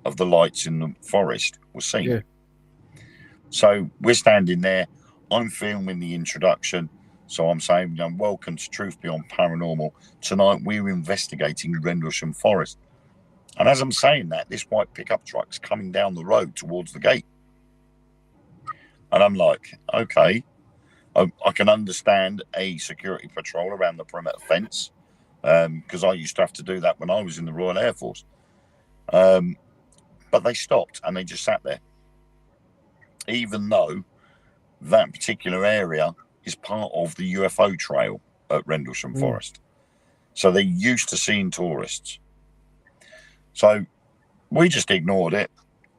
of the lights in the forest was seen. Yeah. So we're standing there. I'm filming the introduction. So I'm saying, welcome to Truth Beyond Paranormal. Tonight we're investigating Rendlesham Forest. And as I'm saying that, this white pickup truck's coming down the road towards the gate. And I'm like, okay, I can understand a security patrol around the perimeter fence, because I used to have to do that when I was in the Royal Air Force. But they stopped and they just sat there, even though that particular area is part of the UFO trail at Rendlesham Forest. So they're used to seeing tourists. So we just ignored it.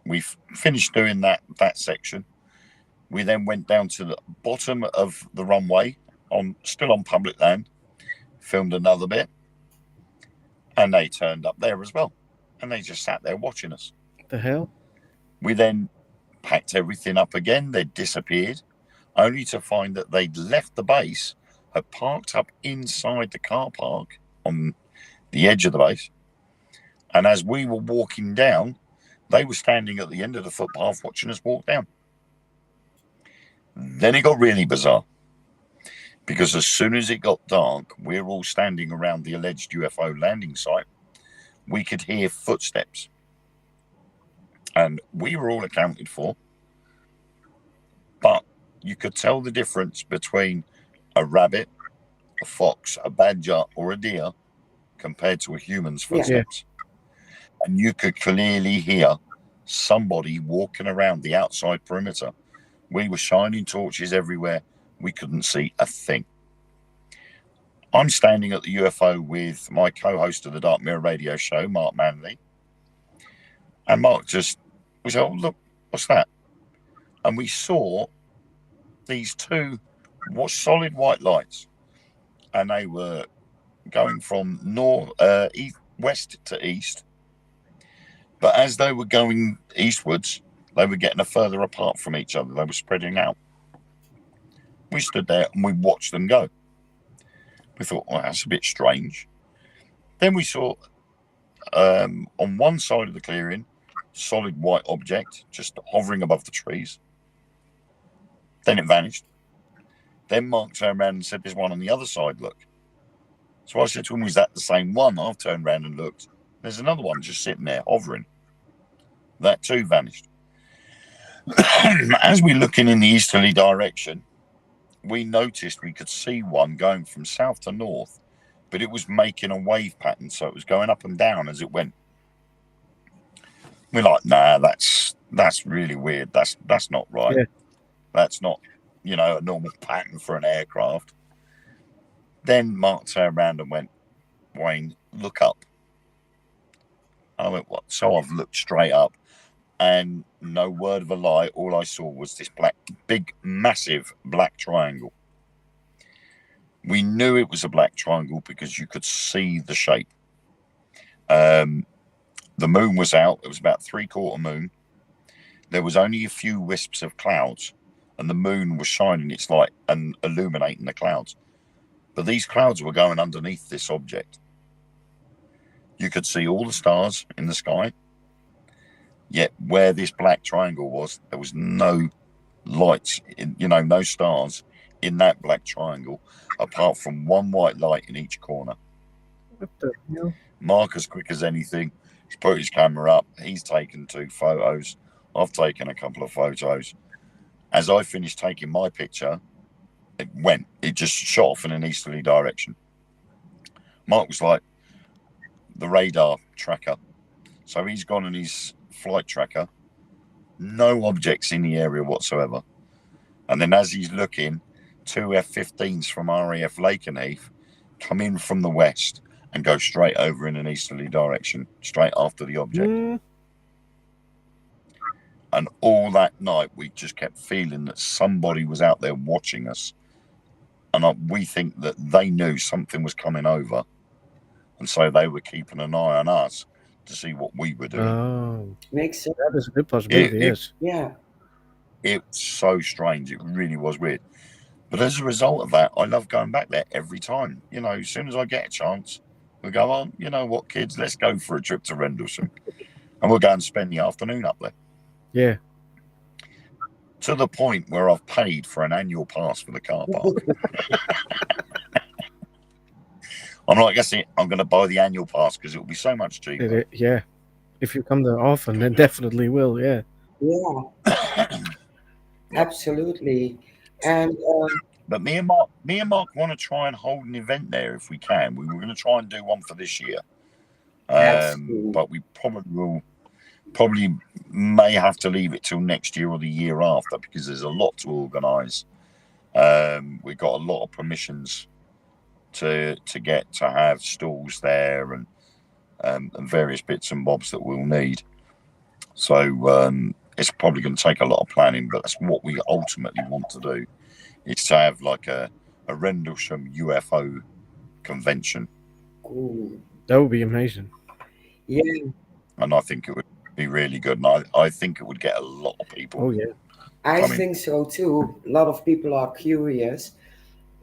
We finished doing that section. We then went down to the bottom of the runway, still on public land, filmed another bit, and they turned up there as well. And they just sat there watching us. The hell? We then packed everything up again. They disappeared, only to find that they'd left the base, had parked up inside the car park on the edge of the base. And as we were walking down, they were standing at the end of the footpath watching us walk down. Then it got really bizarre, because as soon as it got dark, we're all standing around the alleged UFO landing site. We could hear footsteps, and we were all accounted for, but you could tell the difference between a rabbit, a fox, a badger, or a deer compared to a human's footsteps. Yeah. And you could clearly hear somebody walking around the outside perimeter. We were shining torches everywhere. We couldn't see a thing. I'm standing at the UFO with my co-host of the Dark Mirror radio show, Mark Manley. And Mark we said, oh, look, what's that? And we saw these two solid white lights. And they were going from west to east. But as they were going eastwards, they were getting further apart from each other. They were spreading out. We stood there and we watched them go. We thought, well, that's a bit strange. Then we saw on one side of the clearing, solid white object just hovering above the trees. Then it vanished. Then Mark turned around and said, there's one on the other side, look. So I said to him, was that the same one? I've turned around and looked. There's another one just sitting there hovering. That too vanished. As we're looking in the easterly direction, we noticed we could see one going from south to north, but it was making a wave pattern, so it was going up and down as it went. We're like, nah, that's really weird. That's not right. Yeah. That's not, a normal pattern for an aircraft. Then Mark turned around and went, Wayne, look up. And I went, what? So I've looked straight up. And no word of a lie, all I saw was this big, massive black triangle. We knew it was a black triangle because you could see the shape. The moon was out. It was about 3/4 moon. There was only a few wisps of clouds, and the moon was shining its light and illuminating the clouds. But these clouds were going underneath this object. You could see all the stars in the sky. Yet where this black triangle was, there was no lights, no stars in that black triangle, apart from one white light in each corner. What the hell? Mark, as quick as anything, he's put his camera up. He's taken 2 photos. I've taken a couple of photos. As I finished taking my picture, it just shot off in an easterly direction. Mark was like, the radar tracker. So he's gone on his flight tracker. No objects in the area whatsoever. And then as he's looking, 2 F-15s from RAF Lakenheath come in from the west and go straight over in an easterly direction, straight after the object. And all that night, we just kept feeling that somebody was out there watching us. And we think that they knew something was coming over. And so they were keeping an eye on us to see what we were doing. Oh, Makes sense. that is a good possibility, yes. Yeah. It's so strange. It really was weird. But as a result of that, I love going back there every time. As soon as I get a chance, we go, oh, you know what, kids, let's go for a trip to Rendlesham. And we'll go and spend the afternoon up there. Yeah. To the point where I've paid for an annual pass for the car park. I'm like, that's it. I'm going to buy the annual pass because it will be so much cheaper. Yeah. If you come there often, then definitely will, yeah. Yeah. Absolutely. And But me and Mark want to try and hold an event there if we can. We were going to try and do one for this year. But we probably may have to leave it till next year or the year after because there's a lot to organise. We've got a lot of permissions to get to have stalls there and various bits and bobs that we'll need. So it's probably going to take a lot of planning, but that's what we ultimately want to do. Is to have like a Rendlesham UFO convention. cool. That would be amazing. Yeah. And I think it would be really good. And I think it would get a lot of people. Oh, yeah. I think so too. A lot of people are curious,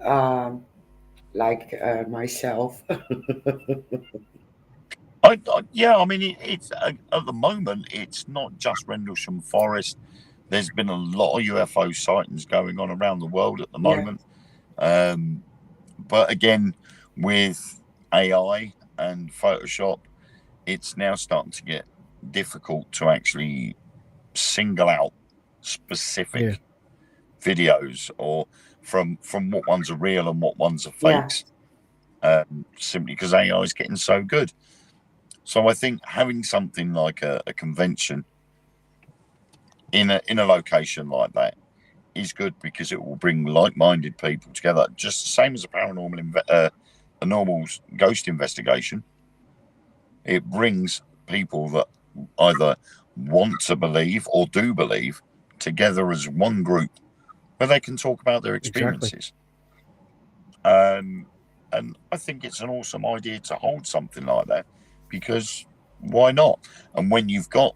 like myself. I mean, it's at the moment, it's not just Rendlesham Forest. There's been a lot of UFO sightings going on around the world at the moment. But again, with AI and Photoshop, it's now starting to get difficult to actually single out specific videos or from what ones are real and what ones are fakes. Simply because AI is getting so good. So I think having something like a convention in a location like that is good because it will bring like-minded people together, just the same as a normal ghost investigation. It brings people that either want to believe or do believe together as one group where they can talk about their experiences. Exactly. And I think it's an awesome idea to hold something like that because why not? And when you've got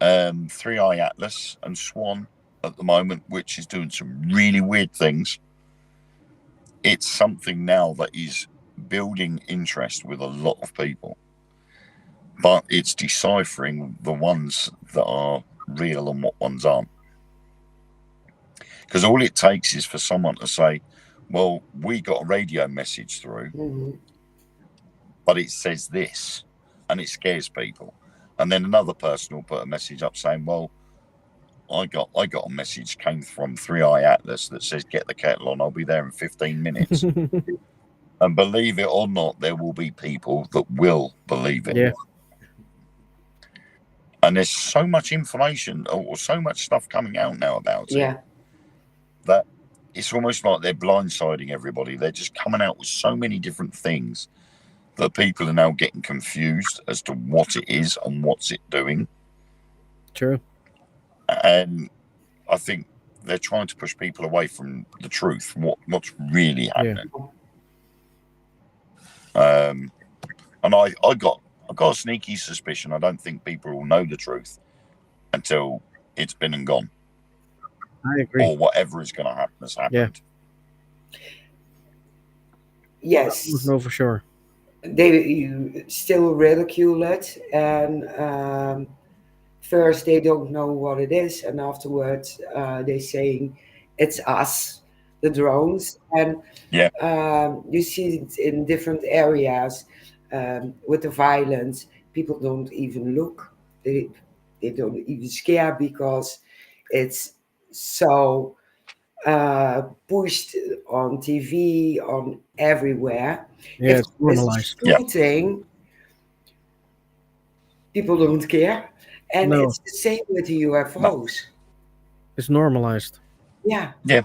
3i Atlas and Swan at the moment, which is doing some really weird things, it's something now that is building interest with a lot of people. But it's deciphering the ones that are real and what ones aren't. Because all it takes is for someone to say, well, we got a radio message through, but it says this, and it scares people. And then another person will put a message up saying, well, I got a message came from 3i Atlas that says, get the kettle on, I'll be there in 15 minutes. And believe it or not, there will be people that will believe it. Yeah. And there's so much information or so much stuff coming out now about it that it's almost like they're blindsiding everybody. They're just coming out with so many different things that people are now getting confused as to what it is and what's it doing. True. And I think they're trying to push people away from the truth, what's really happening. And I got a sneaky suspicion. I don't think people will know the truth until it's been and gone. I agree. Or whatever is going to happen has happened. Yes. No, for sure. they still ridicule it, and first they don't know what it is, and afterwards they saying it's us, the drones, and Yeah, you see it in different areas with the violence. People don't even look. They don't even scare because it's so pushed on TV, on everywhere. Yeah, If it's there's a normalized. yeah, shooting, people don't care. And No, it's the same with the no, UFOs. it's normalized. Yeah, yeah.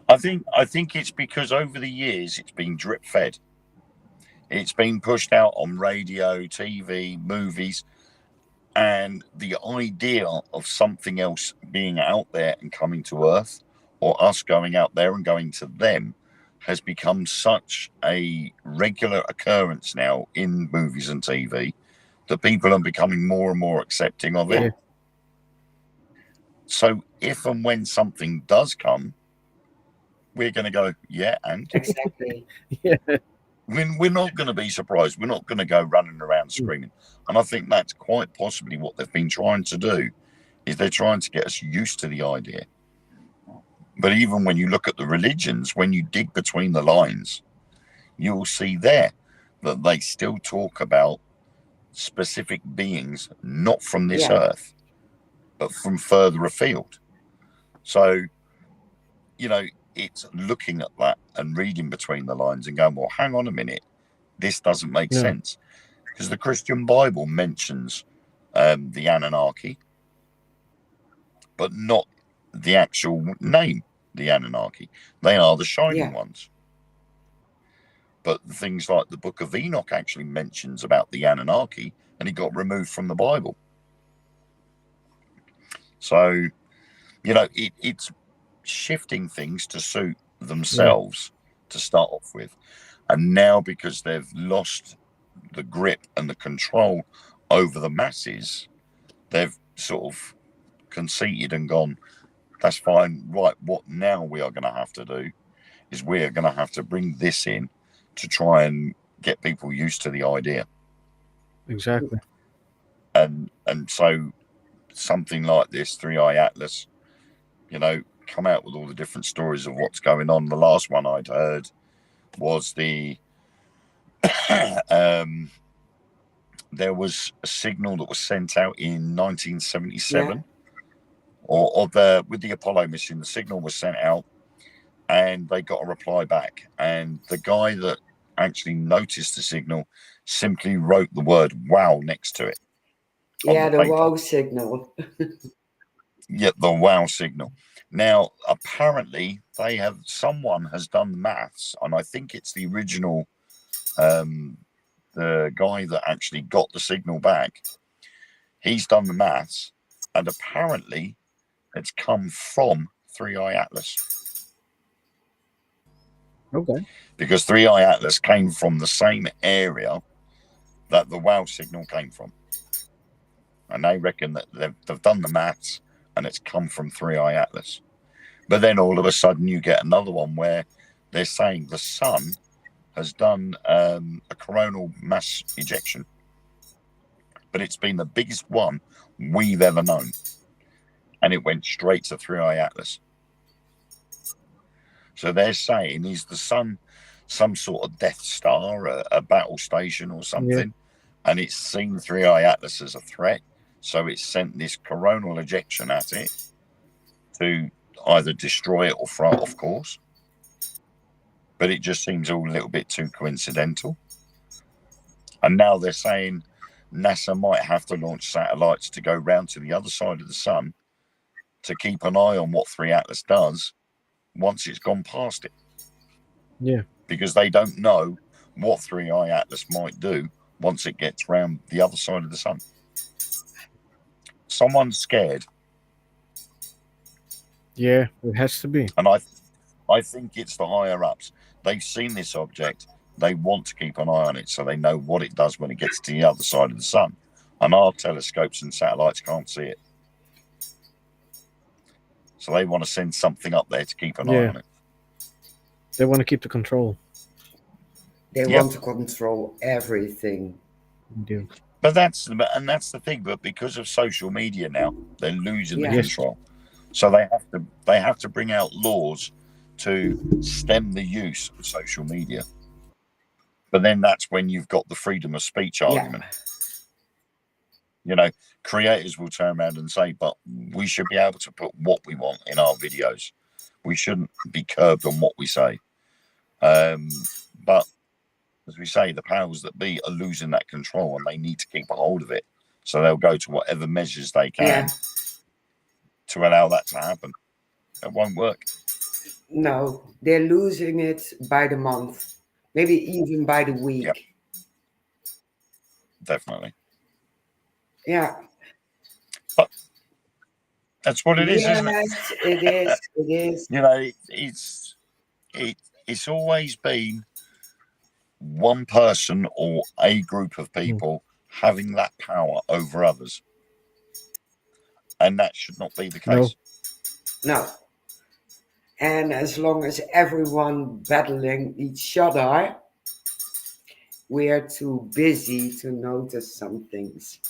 I think it's because over the years it's been drip fed. It's been pushed out on radio, TV, movies, and the idea of something else being out there and coming to Earth, or us going out there and going to them, has become such a regular occurrence now in movies and TV that people are becoming more and more accepting of it. yeah, Yeah, So if and when something does come, we're going to go, yeah, and exactly. yeah, we're not going to be surprised. We're not going to go running around screaming. And I think that's quite possibly what they've been trying to do, is they're trying to get us used to the idea. But even when you look at the religions, when you dig between the lines, you'll see there that they still talk about specific beings, not from this Yeah, earth, but from further afield. So, you know, it's looking at that and reading between the lines and going, well, hang on a minute, this doesn't make no, sense. Because the Christian Bible mentions the Anunnaki, but not the actual name, the Anunnaki. They are the shining yeah, ones. But things like the Book of Enoch actually mentions about the Anunnaki, and it got removed from the Bible. So, it's shifting things to suit yeah, themselves to start off with. And now, because they've lost the grip and the control over the masses, they've sort of conceited and gone, that's fine. Right, what now we are going to have to do is we're going to have to bring this in to try and get people used to the idea. exactly. And so something like this, Three Eye Atlas, come out with all the different stories of what's going on. The last one I'd heard was um, there was a signal that was sent out in yeah, 1977, with the Apollo mission. The signal was sent out, and they got a reply back. And the guy that actually noticed the signal simply wrote the word "wow" next to it on yeah. the The paper. wow signal. Yet the wow signal. Now, apparently, someone has done the maths, and I think it's the original, the guy that actually got the signal back. He's done the maths, and apparently, it's come from Three Eye Atlas, Okay. because Three Eye Atlas came from the same area that the wow signal came from, and they reckon that they've done the maths, and it's come from Three Eye Atlas. But then all of a sudden, you get another one where they're saying the sun has done a coronal mass ejection, but it's been the biggest one we've ever known, and it went straight to Three Eye Atlas. So they're saying, is the sun some sort of Death Star, a battle station or Yeah, something, and it's seen Three Eye Atlas as a threat, so it's sent this coronal ejection at it to either destroy it or throw it off course. But it just seems all a little bit too coincidental. And now they're saying NASA might have to launch satellites to go round to the other side of the sun to keep an eye on what Three Atlas does once it's gone past it, yeah, because they don't know what Three Eye Atlas might do once it gets round the other side of the sun. Someone's scared, yeah. It has to be. and I think it's the higher ups. They've seen this object. They want to keep an eye on it so they know what it does when it gets to the other side of the sun. And our telescopes and satellites can't see it. So they want to send something up there to keep an eye Yeah, on it. they want to keep the control. They Yep. want to control everything. We do. But that's the thing. But because of social media now, they're losing the Yeah. Yes. control. So they have to bring out laws to stem the use of social media. But then that's when you've got the freedom of speech argument. You know, creators will turn around and say, but we should be able to put what we want in our videos. We shouldn't be curbed on what we say. But as we say, the powers that be are losing that control and they need to keep a hold of it. So they'll go to whatever measures they can Yeah. to allow that to happen. It won't work. No, they're losing it by the month, maybe even by the week. Yep. Definitely. Yeah. But that's what it is, isn't it? Yes, it is. It is. You know, it's always been one person or a group of people having that power over others. And that should not be the case. No. And as long as everyone battling each other, we're too busy to notice some things.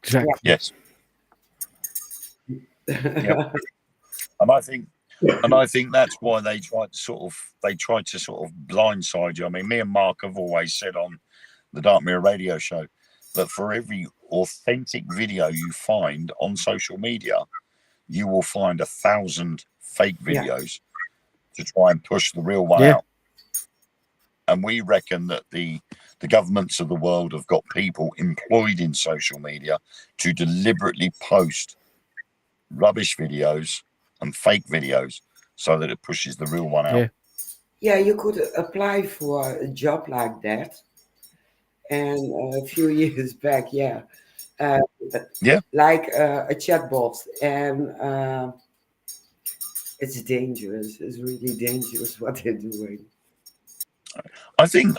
Exactly. Yes. Yep. And I think that's why they try to sort of blindside you. I mean, me and Mark have always said on the Dark Mirror radio show that for every authentic video you find on social media, you will find 1,000 fake videos to try and push the real one out. And we reckon that the governments of the world have got people employed in social media to deliberately post rubbish videos and fake videos so that it pushes the real one out. Yeah, you could apply for a job like that. And a few years back, like a chatbot, and it's dangerous. It's really dangerous what they're doing. I think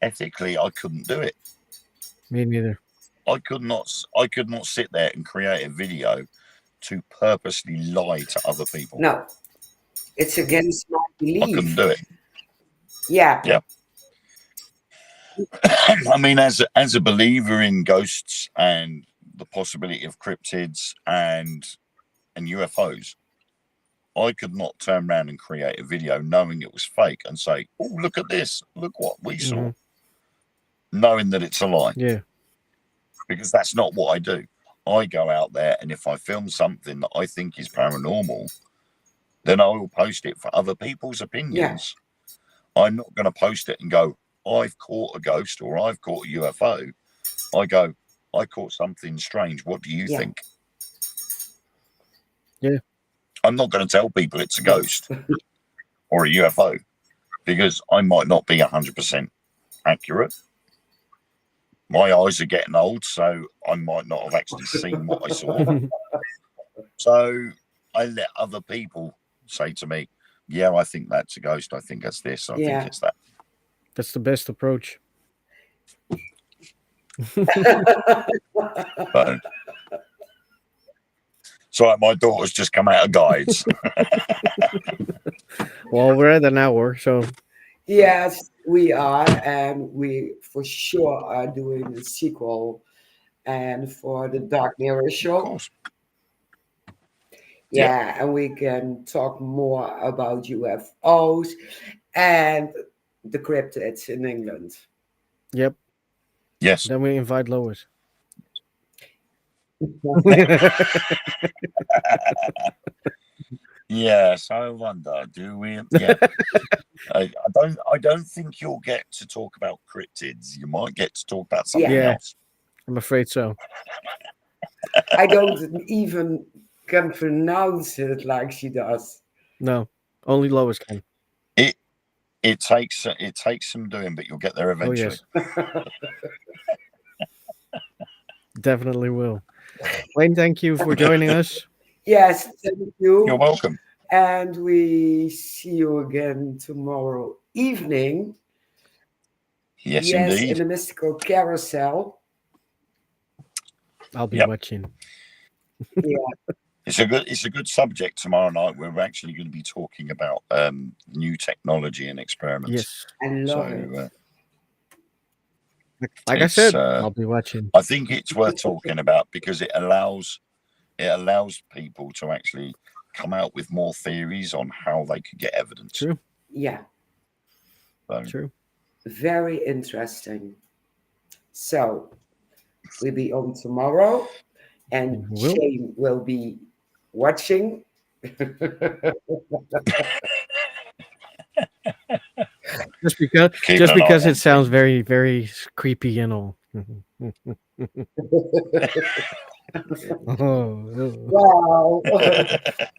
ethically I couldn't do it. Me neither. I could not sit there and create a video to purposely lie to other people. No, it's against my belief. I couldn't do it. Yeah. Yeah. I mean, as a believer in ghosts and the possibility of cryptids and UFOs, I could not turn around and create a video knowing it was fake and say, "Oh, look at this! Look what we saw," knowing that it's a lie. Yeah. Because that's not what I do. I go out there, and if I film something that I think is paranormal, then I will post it for other people's opinions. Yeah. I'm not going to post it and go, "I've caught a ghost" or "I've caught a UFO." I go, "I caught something strange. What do you think?" Yeah. I'm not going to tell people it's a ghost or a UFO because I might not be 100% accurate. My eyes are getting old, so I might not have actually seen what I saw. So I let other people say to me, "Yeah, I think that's a ghost. I think it's this. I think it's that." That's the best approach. So my daughter's just come out of guides. Well, we're at an hour, so. Yes, we are, and we for sure are doing the sequel, and for the Dark Mirror show. Of course. Yeah, and we can talk more about UFOs and the cryptids in England. Yep. Yes. Then we invite Lois. Yes, I wonder. Do we? Yeah. I don't think you'll get to talk about cryptids. You might get to talk about something else. I'm afraid so. I don't even can pronounce it like she does. No, only Lois can. It takes some doing, but you'll get there eventually. Oh, yes. Definitely will. Wayne, thank you for joining us. Yes, thank you. You're welcome. And we see you again tomorrow evening. Yes, indeed. In the Mystical Carousel. I'll be watching. Yeah. It's a good subject tomorrow night. We're actually going to be talking about new technology and experiments. Yes. I love So it. Like I it's said, I'll be watching. I think it's worth talking about because it allows people to actually come out with more theories on how they could get evidence. True. Yeah, So, True. very interesting. So we'll be on tomorrow, and Will. Shane will be watching. Just because keeping just an eye because on it sounds very, very creepy and all. Oh, Wow.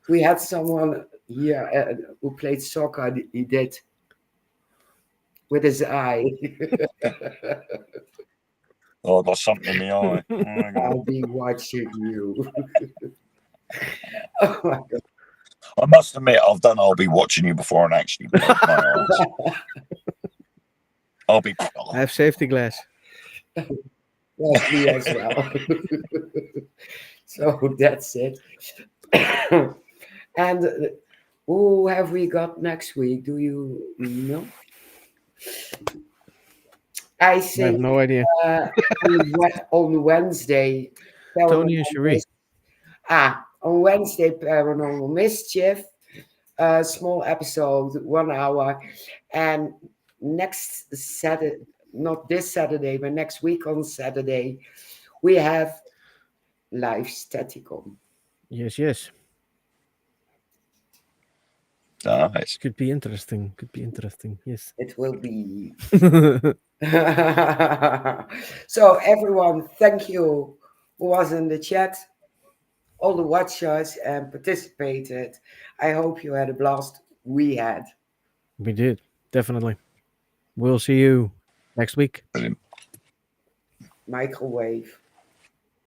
We had someone here who played soccer. He did with his eye. Oh, I got something in the eye. Oh my God. I'll be watching you. Oh my God. I must admit, I'll be watching you before and actually poke my eyes. I'll be. I have safety glass. Yes, me as well. So that's it. And who have we got next week? Do you know? I I have think no idea. on Wednesday, Tony and Paranormal Cherie. On Wednesday, Paranormal Mischief, a small episode, 1 hour, and next Saturday, not this Saturday, but next week on Saturday, we have live Staticon. Yes, yes. Nice. Could be interesting. Yes. It will be. So everyone, thank you who was in the chat, all the watchers and participated. I hope you had a blast. We had. We did. Definitely. We'll see you next week. Brilliant. Microwave.